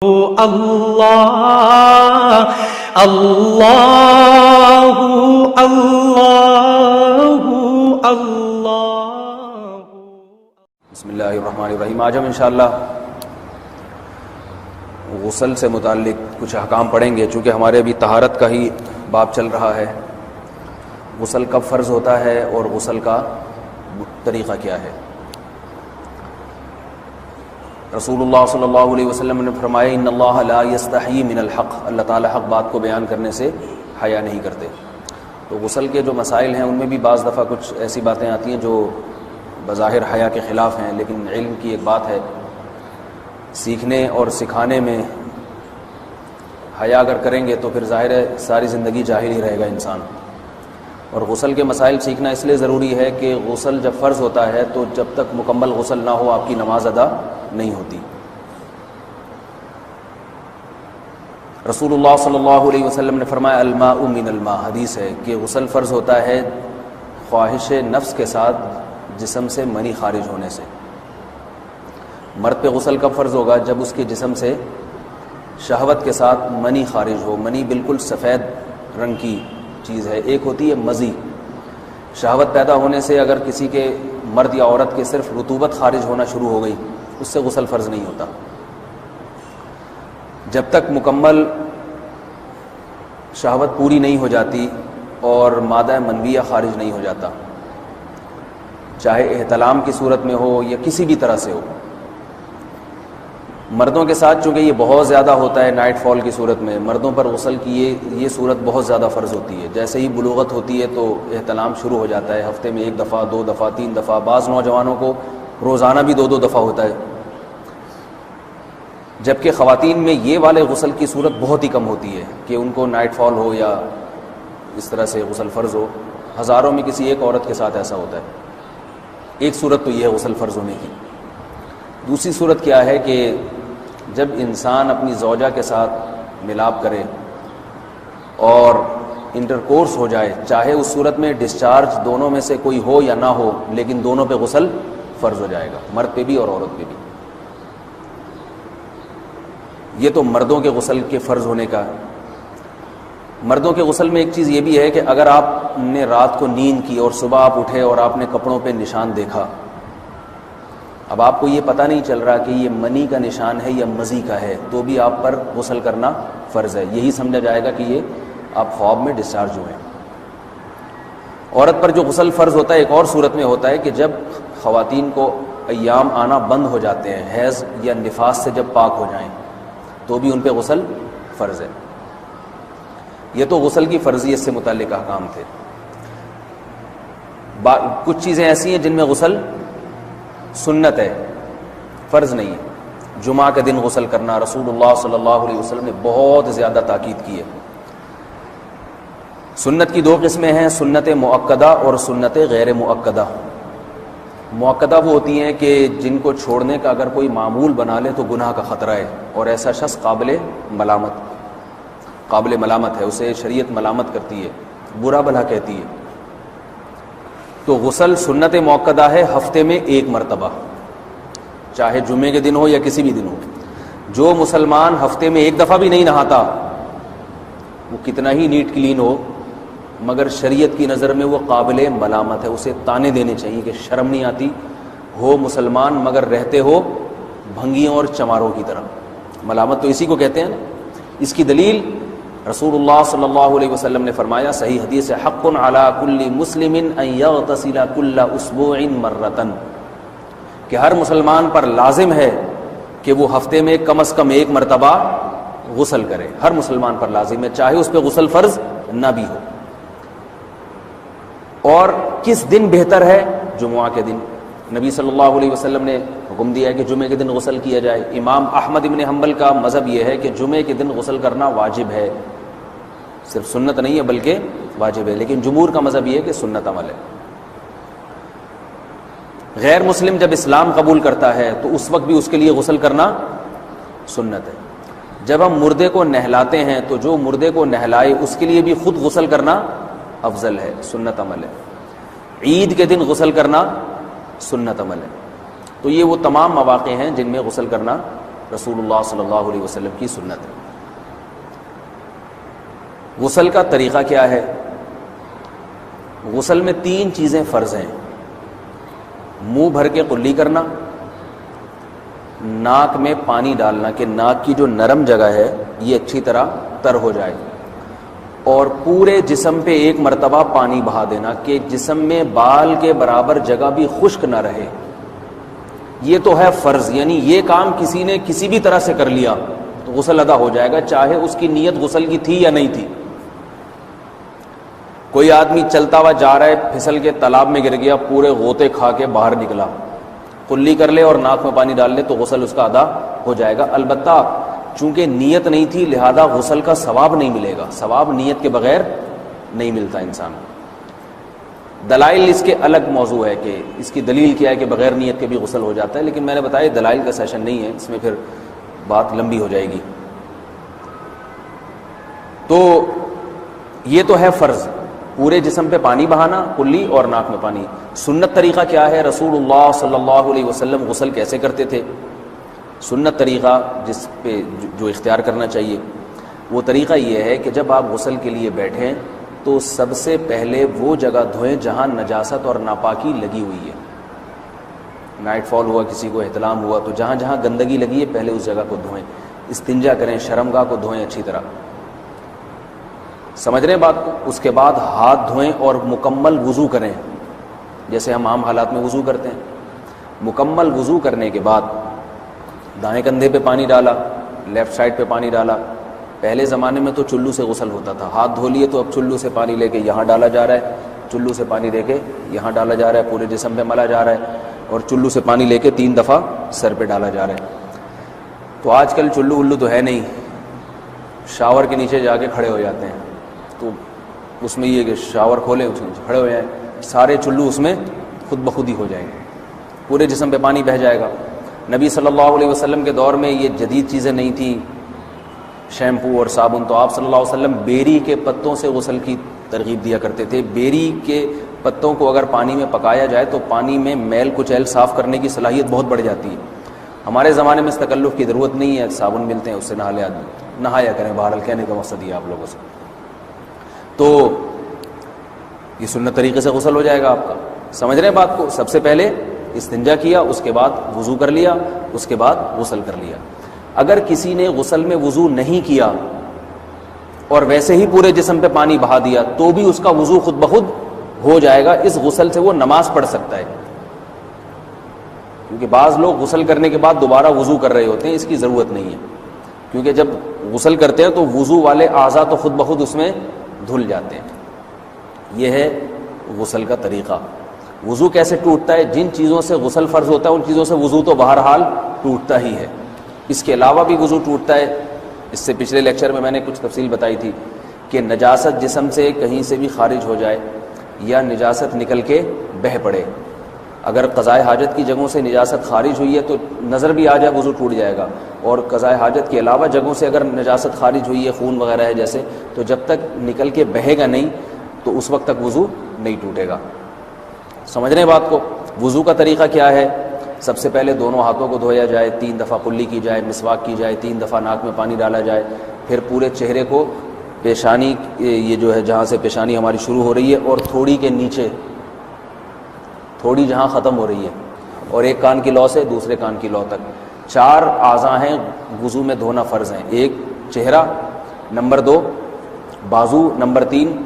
اللہ اللہ اللہ اللہ۔ بسم اللہ الرحمن الرحیم۔ آج ہم انشاءاللہ غسل سے متعلق کچھ احکام پڑھیں گے، چونکہ ہمارے ابھی طہارت کا ہی باب چل رہا ہے۔ غسل کب فرض ہوتا ہے اور غسل کا طریقہ کیا ہے۔ رسول اللہ صلی اللہ علیہ وسلم نے فرمایا ان اللہ لا یستحیی من الحق، اللہ تعالیٰ حق بات کو بیان کرنے سے حیا نہیں کرتے۔ تو غسل کے جو مسائل ہیں ان میں بھی بعض دفعہ کچھ ایسی باتیں آتی ہیں جو بظاہر حیا کے خلاف ہیں، لیکن علم کی ایک بات ہے، سیکھنے اور سکھانے میں حیا اگر کریں گے تو پھر ظاہر ہے ساری زندگی جاہل ہی رہے گا انسان۔ اور غسل کے مسائل سیکھنا اس لیے ضروری ہے کہ غسل جب فرض ہوتا ہے تو جب تک مکمل غسل نہ ہو آپ کی نماز ادا نہیں ہوتی۔ رسول اللہ صلی اللہ علیہ وسلم نے فرمایا الماء من الماء، حدیث ہے کہ غسل فرض ہوتا ہے خواہش نفس کے ساتھ جسم سے منی خارج ہونے سے۔ مرد پہ غسل کب فرض ہوگا؟ جب اس کے جسم سے شہوت کے ساتھ منی خارج ہو۔ منی بالکل سفید رنگ کی چیز ہے، ایک ہوتی ہے مزی۔ شہوت پیدا ہونے سے اگر کسی کے مرد یا عورت کے صرف رطوبت خارج ہونا شروع ہو گئی، اس سے غسل فرض نہیں ہوتا۔ جب تک مکمل شہوت پوری نہیں ہو جاتی اور مادہ منویہ خارج نہیں ہو جاتا، چاہے احتلام کی صورت میں ہو یا کسی بھی طرح سے ہو۔ مردوں کے ساتھ چونکہ یہ بہت زیادہ ہوتا ہے، نائٹ فال کی صورت میں مردوں پر غسل کی یہ صورت بہت زیادہ فرض ہوتی ہے۔ جیسے ہی بلوغت ہوتی ہے تو احتلام شروع ہو جاتا ہے، ہفتے میں 1 دفعہ 2 دفعہ 3 دفعہ، بعض نوجوانوں کو روزانہ بھی 2 دفعہ ہوتا ہے، جبکہ خواتین میں یہ والے غسل کی صورت بہت ہی کم ہوتی ہے کہ ان کو نائٹ فال ہو یا اس طرح سے غسل فرض ہو۔ ہزاروں میں کسی ایک عورت کے ساتھ ایسا ہوتا ہے۔ ایک صورت تو یہ ہے غسل فرض ہونے کی۔ دوسری صورت کیا ہے کہ جب انسان اپنی زوجہ کے ساتھ ملاپ کرے اور انٹرکورس ہو جائے، چاہے اس صورت میں ڈسچارج دونوں میں سے کوئی ہو یا نہ ہو، لیکن دونوں پہ غسل فرض ہو جائے گا، مرد پہ بھی اور عورت پہ بھی۔ یہ تو مردوں کے غسل کے فرض ہونے کا۔ مردوں کے غسل میں ایک چیز یہ بھی ہے کہ اگر آپ نے رات کو نیند کی اور صبح آپ اٹھے اور آپ نے کپڑوں پہ نشان دیکھا، اب آپ کو یہ پتہ نہیں چل رہا کہ یہ منی کا نشان ہے یا مزی کا ہے، تو بھی آپ پر غسل کرنا فرض ہے۔ یہی سمجھا جائے گا کہ یہ آپ خواب میں ڈسچارج ہوئے ہیں۔ عورت پر جو غسل فرض ہوتا ہے ایک اور صورت میں ہوتا ہے کہ جب خواتین کو ایام آنا بند ہو جاتے ہیں، حیض یا نفاس سے جب پاک ہو جائیں تو بھی ان پہ غسل فرض ہے۔ یہ تو غسل کی فرضیت سے متعلق احکام تھے۔ کچھ چیزیں ایسی ہیں جن میں غسل سنت ہے، فرض نہیں ہے۔ جمعہ کے دن غسل کرنا رسول اللہ صلی اللہ علیہ وسلم نے بہت زیادہ تاکید کی ہے۔ سنت کی 2 قسمیں ہیں، سنت مؤکدہ اور سنت غیر مؤکدہ۔ مؤکدہ وہ ہوتی ہیں کہ جن کو چھوڑنے کا اگر کوئی معمول بنا لے تو گناہ کا خطرہ ہے اور ایسا شخص قابل ملامت ہے، اسے شریعت ملامت کرتی ہے، برا بھلا کہتی ہے۔ تو غسل سنت مؤکدہ ہے ہفتے میں 1 مرتبہ، چاہے جمعے کے دن ہو یا کسی بھی دن ہو۔ جو مسلمان ہفتے میں 1 دفعہ بھی نہیں نہاتا، وہ کتنا ہی نیٹ کلین ہو، مگر شریعت کی نظر میں وہ قابل ملامت ہے، اسے تانے دینے چاہیے کہ شرم نہیں آتی، ہو مسلمان مگر رہتے ہو بھنگیوں اور چماروں کی طرح۔ ملامت تو اسی کو کہتے ہیں نا۔ اس کی دلیل رسول اللہ صلی اللہ علیہ وسلم نے فرمایا، صحیح حدیث ہے، حق علی کل مسلم ان یغتسل کل اسبوع مرۃ، کہ ہر مسلمان پر لازم ہے کہ وہ ہفتے میں کم از کم 1 مرتبہ غسل کرے۔ ہر مسلمان پر لازم ہے، چاہے اس پہ غسل فرض نہ بھی ہو۔ اور کس دن بہتر ہے؟ جمعہ کے دن۔ نبی صلی اللہ علیہ وسلم نے حکم دیا ہے کہ جمعے کے دن غسل کیا جائے۔ امام احمد ابن حنبل کا مذہب یہ ہے کہ جمعے کے دن غسل کرنا واجب ہے، صرف سنت نہیں ہے بلکہ واجب ہے، لیکن جمہور کا مذہب یہ ہے کہ سنت عمل ہے۔ غیر مسلم جب اسلام قبول کرتا ہے تو اس وقت بھی اس کے لیے غسل کرنا سنت ہے۔ جب ہم مردے کو نہلاتے ہیں تو جو مردے کو نہلائے اس کے لیے بھی خود غسل کرنا افضل ہے، سنت عمل ہے۔ عید کے دن غسل کرنا سنت عمل ہے۔ تو یہ وہ تمام مواقع ہیں جن میں غسل کرنا رسول اللہ صلی اللہ علیہ وسلم کی سنت ہے۔ غسل کا طریقہ کیا ہے؟ غسل میں 3 چیزیں فرض ہیں: منہ بھر کے قلی کرنا، ناک میں پانی ڈالنا کہ ناک کی جو نرم جگہ ہے یہ اچھی طرح تر ہو جائے، اور پورے جسم پہ ایک مرتبہ پانی بہا دینا کہ جسم میں بال کے برابر جگہ بھی خشک نہ رہے۔ یہ تو ہے فرض، یعنی یہ کام کسی نے کسی بھی طرح سے کر لیا تو غسل ادا ہو جائے گا، چاہے اس کی نیت غسل کی تھی یا نہیں تھی۔ کوئی آدمی چلتا ہوا جا رہا ہے، پھسل کے تالاب میں گر گیا، پورے غوطے کھا کے باہر نکلا، قلی کر لے اور ناک میں پانی ڈال لے تو غسل اس کا ادا ہو جائے گا۔ البتہ چونکہ نیت نہیں تھی لہذا غسل کا ثواب نہیں ملے گا، ثواب نیت کے بغیر نہیں ملتا انسان کو۔ دلائل اس کے الگ موضوع ہے کہ اس کی دلیل کیا ہے کہ بغیر نیت کے بھی غسل ہو جاتا ہے، لیکن میں نے بتایا دلائل کا سیشن نہیں ہے، اس میں پھر بات لمبی ہو جائے گی۔ تو یہ تو ہے فرض، پورے جسم پہ پانی بہانا، کلی اور ناک میں پانی۔ سنت طریقہ کیا ہے؟ رسول اللہ صلی اللہ علیہ وسلم غسل کیسے کرتے تھے؟ سنت طریقہ جس پہ جو اختیار کرنا چاہیے وہ طریقہ یہ ہے کہ جب آپ غسل کے لیے بیٹھیں تو سب سے پہلے وہ جگہ دھوئیں جہاں نجاست اور ناپاکی لگی ہوئی ہے۔ نائٹ فال ہوا، کسی کو احتلام ہوا، تو جہاں جہاں گندگی لگی ہے پہلے اس جگہ کو دھوئیں، استنجا کریں، شرمگاہ کو دھوئیں اچھی طرح، سمجھ رہے ہیں بات کو؟ اس کے بعد ہاتھ دھوئیں اور مکمل وضو کریں جیسے ہم عام حالات میں وضو کرتے ہیں۔ مکمل وضو کرنے کے بعد دائیں کندھے پہ پانی ڈالا، لیفٹ سائڈ پہ پانی ڈالا۔ پہلے زمانے میں تو چلو سے غسل ہوتا تھا، ہاتھ دھو لیے تو اب چلو سے پانی لے کے یہاں ڈالا جا رہا ہے، چلو سے پانی لے کے یہاں ڈالا جا رہا ہے، پورے جسم پہ ملا جا رہا ہے، اور چلو سے پانی لے کے 3 دفعہ سر پہ ڈالا جا رہا ہے۔ تو آج کل چلو ولو تو ہے نہیں، شاور کے نیچے جا کے کھڑے ہو جاتے ہیں، تو اس میں یہ کہ شاور کھولیں اس کے نیچے کھڑے ہو جائیں، سارے چلو اس میں خود بخود ہی ہو جائیں گے، پورے جسم پہ پانی بہہ جائے گا۔ نبی صلی اللہ علیہ وسلم کے دور میں یہ جدید چیزیں نہیں تھیں، شیمپو اور صابن، تو آپ صلی اللہ علیہ وسلم بیری کے پتوں سے غسل کی ترغیب دیا کرتے تھے۔ بیری کے پتوں کو اگر پانی میں پکایا جائے تو پانی میں میل کچیل صاف کرنے کی صلاحیت بہت بڑھ جاتی ہے۔ ہمارے زمانے میں اس تکلف کی ضرورت نہیں ہے، صابن ملتے ہیں اس سے نہا لے آدمی، نہایا کریں، بہرحال کہنے کا مقصد یہ آپ لوگوں سے۔ تو یہ سنت طریقے سے غسل ہو جائے گا آپ کا، سمجھ رہے ہیں بات کو؟ سب سے پہلے استنجا کیا، اس کے بعد وضو کر لیا، اس کے بعد غسل کر لیا۔ اگر کسی نے غسل میں وضو نہیں کیا اور ویسے ہی پورے جسم پہ پانی بہا دیا تو بھی اس کا وضو خود بخود ہو جائے گا، اس غسل سے وہ نماز پڑھ سکتا ہے، کیونکہ بعض لوگ غسل کرنے کے بعد دوبارہ وضو کر رہے ہوتے ہیں، اس کی ضرورت نہیں ہے، کیونکہ جب غسل کرتے ہیں تو وضو والے اعضاء تو خود بخود اس میں دھل جاتے ہیں۔ یہ ہے غسل کا طریقہ۔ وضو کیسے ٹوٹتا ہے؟ جن چیزوں سے غسل فرض ہوتا ہے ان چیزوں سے وضو تو بہرحال ٹوٹتا ہی ہے، اس کے علاوہ بھی وضو ٹوٹتا ہے۔ اس سے پچھلے لیکچر میں نے کچھ تفصیل بتائی تھی کہ نجاست جسم سے کہیں سے بھی خارج ہو جائے یا نجاست نکل کے بہہ پڑے، اگر قضائے حاجت کی جگہوں سے نجاست خارج ہوئی ہے تو نظر بھی آ جائے وضو ٹوٹ جائے گا، اور قضائے حاجت کے علاوہ جگہوں سے اگر نجاست خارج ہوئی ہے، خون وغیرہ ہے جیسے، تو جب تک نکل کے بہے گا نہیں تو اس وقت تک وضو نہیں ٹوٹے گا۔ سمجھ رہے ہیں بات کو؟ وضو کا طریقہ کیا ہے؟ سب سے پہلے دونوں ہاتھوں کو دھویا جائے، 3 دفعہ کلی کی جائے، مسواک کی جائے، 3 دفعہ ناک میں پانی ڈالا جائے، پھر پورے چہرے کو، پیشانی یہ جو ہے جہاں سے پیشانی ہماری شروع ہو رہی ہے اور تھوڑی کے نیچے، تھوڑی جہاں ختم ہو رہی ہے، اور ایک کان کی لو سے دوسرے کان کی لو تک 4 اعضاء ہیں وضو میں دھونا فرض ہیں۔ 1 چہرہ، نمبر 2 بازو، نمبر 3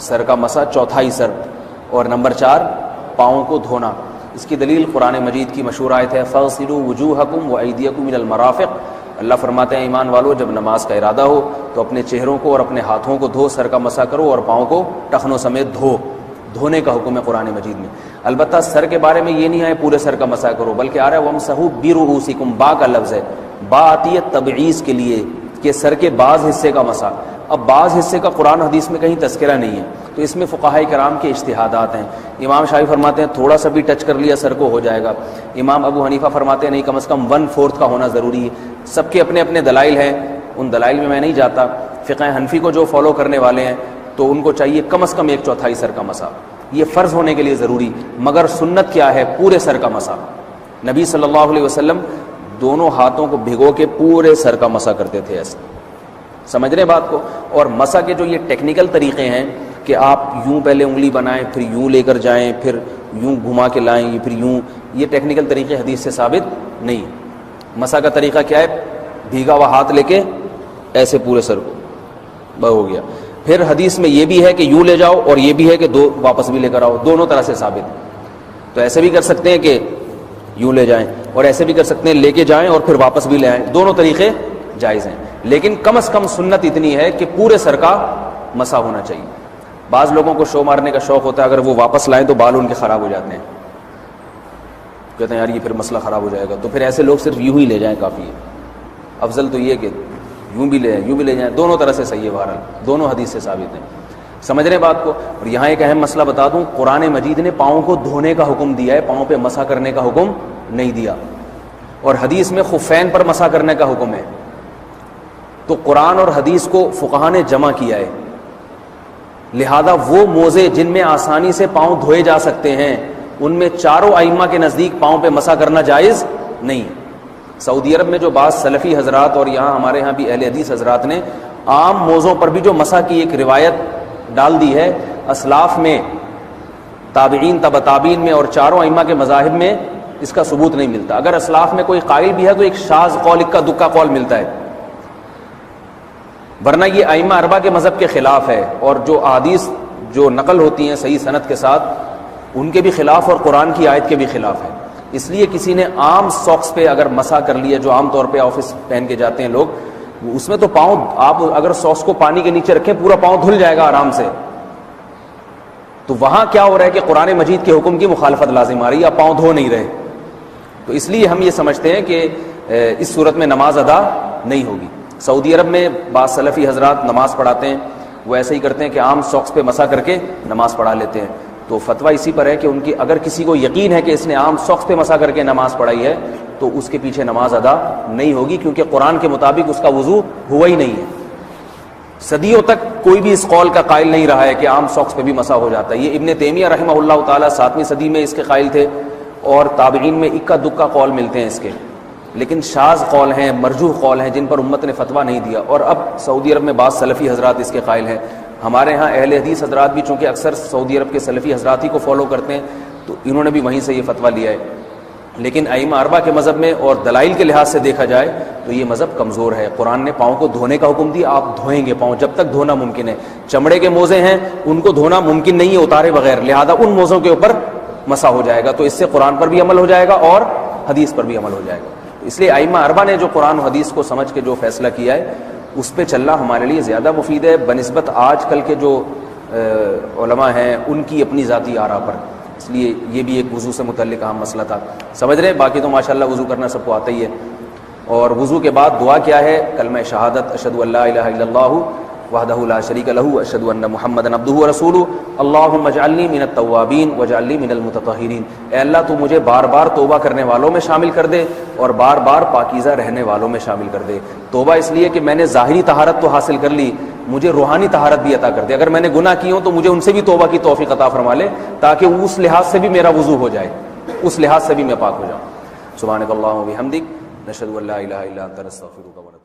سر کا مسا، چوتھائی سر، اور نمبر 4 پاؤں کو دھونا۔ اس کی دلیل قرآن مجید کی مشہور آیت ہے فَاغْسِلُوا وُجُوهَكُمْ وَأَيْدِيَكُمْ إِلَى الْمَرَافِقِ۔ اللہ فرماتے ہیں ایمان والو جب نماز کا ارادہ ہو تو اپنے چہروں کو اور اپنے ہاتھوں کو دھو، سر کا مسا کرو اور پاؤں کو ٹخنوں سمیت دھو۔ دھونے کا حکم ہے قرآن مجید میں۔ البتہ سر کے بارے میں یہ نہیں ہے پورے سر کا مسا کرو، بلکہ آ رہا ہے وَامْسَحُوا بِرُؤُوسِكُمْ، با کا لفظ ہے، با آتی ہے تبعیض کے لیے کہ سر کے بعض حصے کا مسا۔ اب بعض حصے کا قرآن حدیث میں کہیں تذکرہ نہیں ہے، تو اس میں فقہاء کرام کے اجتہادات ہیں۔ امام شافعی فرماتے ہیں تھوڑا سا بھی ٹچ کر لیا سر کو ہو جائے گا، امام ابو حنیفہ فرماتے ہیں نہیں کم از کم 1/4 کا ہونا ضروری ہے۔ سب کے اپنے اپنے دلائل ہیں، ان دلائل میں میں نہیں جاتا۔ فقہ حنفی کو جو فالو کرنے والے ہیں تو ان کو چاہیے کم از کم 1/4 سر کا مسا، یہ فرض ہونے کے لیے ضروری، مگر سنت کیا ہے؟ پورے سر کا مسا۔ نبی صلی اللہ علیہ وسلم دونوں ہاتھوں کو بھگو کے پورے سر کا مسح کرتے تھے ایسے. سمجھ رہے ہیں بات کو؟ اور مسح کے جو یہ ٹیکنیکل طریقے ہیں کہ آپ یوں پہلے انگلی بنائیں پھر یوں لے کر جائیں پھر یوں گھما کے لائیں پھر یوں، یہ ٹیکنیکل طریقے حدیث سے ثابت نہیں. مسح کا طریقہ کیا ہے؟ بھیگا ہوا ہاتھ لے کے ایسے پورے سر کو ہو گیا. پھر حدیث میں یہ بھی ہے کہ یوں لے جاؤ اور یہ بھی ہے کہ دو واپس بھی لے کر آؤ، دونوں طرح سے ثابت. تو ایسے بھی کر سکتے ہیں کہ یوں لے جائیں اور ایسے بھی کر سکتے ہیں لے کے جائیں اور پھر واپس بھی لے آئیں، دونوں طریقے جائز ہیں. لیکن کم از کم سنت اتنی ہے کہ پورے سر کا مسح ہونا چاہیے. بعض لوگوں کو شو مارنے کا شوق ہوتا ہے، اگر وہ واپس لائیں تو بال ان کے خراب ہو جاتے ہیں، کہتے ہیں یار یہ پھر مسئلہ خراب ہو جائے گا. تو پھر ایسے لوگ صرف یوں ہی لے جائیں کافی ہے. افضل تو یہ کہ یوں بھی لے یوں بھی لے جائیں، دونوں طرح سے صحیح ہے. بہرحال دونوں حدیث سے ثابت ہیں. سمجھ رہے ہیں بات کو؟ اور یہاں ایک اہم مسئلہ بتا دوں، قرآن مجید نے پاؤں کو دھونے کا حکم دیا ہے، پاؤں پہ مسح کرنے کا حکم نہیں دیا. اور حدیث میں خفین پر مسح کرنے کا حکم ہے. تو قرآن اور حدیث کو فقہاء نے جمع کیا ہے. لہذا وہ موزے جن میں آسانی سے پاؤں دھوئے جا سکتے ہیں ان میں چاروں ائمہ کے نزدیک پاؤں پہ مسح کرنا جائز نہیں. سعودی عرب میں جو بعض سلفی حضرات اور یہاں ہمارے ہاں بھی اہل حدیث حضرات نے عام موزوں پر بھی جو مسح کی ایک روایت ڈال دی ہے، اسلاف میں، تابعین، تبع تابعین میں اور چاروں ائمہ کے مذاہب میں اس کا ثبوت نہیں ملتا. اگر اسلاف میں کوئی قائل بھی ہے تو ایک شاذ قول، اکا دکا قول ملتا ہے، ورنہ یہ ائمہ اربعہ کے مذہب کے خلاف ہے. اور جو احادیث جو نقل ہوتی ہیں صحیح سند کے ساتھ ان کے بھی خلاف اور قرآن کی آیت کے بھی خلاف ہے. اس لیے کسی نے عام ساکس پہ اگر مسح کر لیا، جو عام طور پہ آفس پہن کے جاتے ہیں لوگ، اس میں تو پاؤں، آپ اگر ساکس کو پانی کے نیچے رکھیں پورا پاؤں دھل جائے گا آرام سے. تو وہاں کیا ہو رہا ہے کہ قرآن مجید کے حکم کی مخالفت لازم آ رہی ہے، آپ پاؤں دھو نہیں رہے. تو اس لیے ہم یہ سمجھتے ہیں کہ اس صورت میں نماز ادا نہیں ہوگی. سعودی عرب میں بعض سلفی حضرات نماز پڑھاتے ہیں، وہ ایسے ہی کرتے ہیں کہ عام ساکس پہ مسح کر کے نماز پڑھا لیتے ہیں. تو فتویٰ اسی پر ہے کہ ان کی اگر کسی کو یقین ہے کہ اس نے عام ساکس پہ مسح کر کے نماز پڑھائی ہے تو اس کے پیچھے نماز ادا نہیں ہوگی، کیونکہ قرآن کے مطابق اس کا وضو ہوا ہی نہیں ہے. صدیوں تک کوئی بھی اس قول کا قائل نہیں رہا ہے کہ عام ساکس پہ بھی مسح ہو جاتا ہے. یہ ابن تیمیہ رحمہ اللہ تعالیٰ 7ویں صدی میں اس کے قائل تھے، اور تابعین میں اکا دکا قول ملتے ہیں اس کے، لیکن شاذ قول ہیں، مرجوح قول ہیں جن پر امت نے فتویٰ نہیں دیا. اور اب سعودی عرب میں بعض سلفی حضرات اس کے قائل ہیں. ہمارے ہاں اہل حدیث حضرات بھی چونکہ اکثر سعودی عرب کے سلفی حضرات ہی کو فالو کرتے ہیں تو انہوں نے بھی وہیں سے یہ فتویٰ لیا ہے. لیکن ائمہ اربعہ کے مذہب میں اور دلائل کے لحاظ سے دیکھا جائے تو یہ مذہب کمزور ہے. قرآن نے پاؤں کو دھونے کا حکم دیا، آپ دھوئیں گے پاؤں جب تک دھونا ممکن ہے. چمڑے کے موزے ہیں ان کو دھونا ممکن نہیں ہے اتارے بغیر، لہذا ان موزوں کے اوپر مسح ہو جائے گا. تو اس سے قرآن پر بھی عمل ہو جائے گا اور حدیث پر بھی عمل ہو جائے گا. اس لیے ائمہ اربعہ نے جو قرآن و حدیث کو سمجھ کے جو فیصلہ کیا ہے اس پہ چلنا ہمارے لیے زیادہ مفید ہے بنسبت آج کل کے جو علماء ہیں ان کی اپنی ذاتی آراء پر. اس لیے یہ بھی ایک وضو سے متعلق اہم مسئلہ تھا. سمجھ رہے ہیں؟ باقی تو ماشاءاللہ وضو کرنا سب کو آتا ہی ہے. اور وضو کے بعد دعا کیا ہے؟ کلمہ شہادت، اشہد ان لا الہ الا اللہ وحدہ لا شریک لہ اشہد ان محمدا عبدہ ورسولہ اللہم اجعلنی من التوابین واجعلنی من المتطہرین. اے اللہ تو مجھے بار بار توبہ کرنے والوں میں شامل کر دے اور بار بار پاکیزہ رہنے والوں میں شامل کر دے. توبہ اس لیے کہ میں نے ظاہری طہارت تو حاصل کر لی، مجھے روحانی طہارت بھی عطا کر دے. اگر میں نے گناہ کی ہوں تو مجھے ان سے بھی توبہ کی توفیق عطا فرما لے تاکہ اس لحاظ سے بھی میرا وضو ہو جائے، اس لحاظ سے بھی میں پاک ہو جاؤں. سبحانک اللہم و بحمدک، نشہد ان لا الہ الا انت، نستغفرک و نتوب الیک.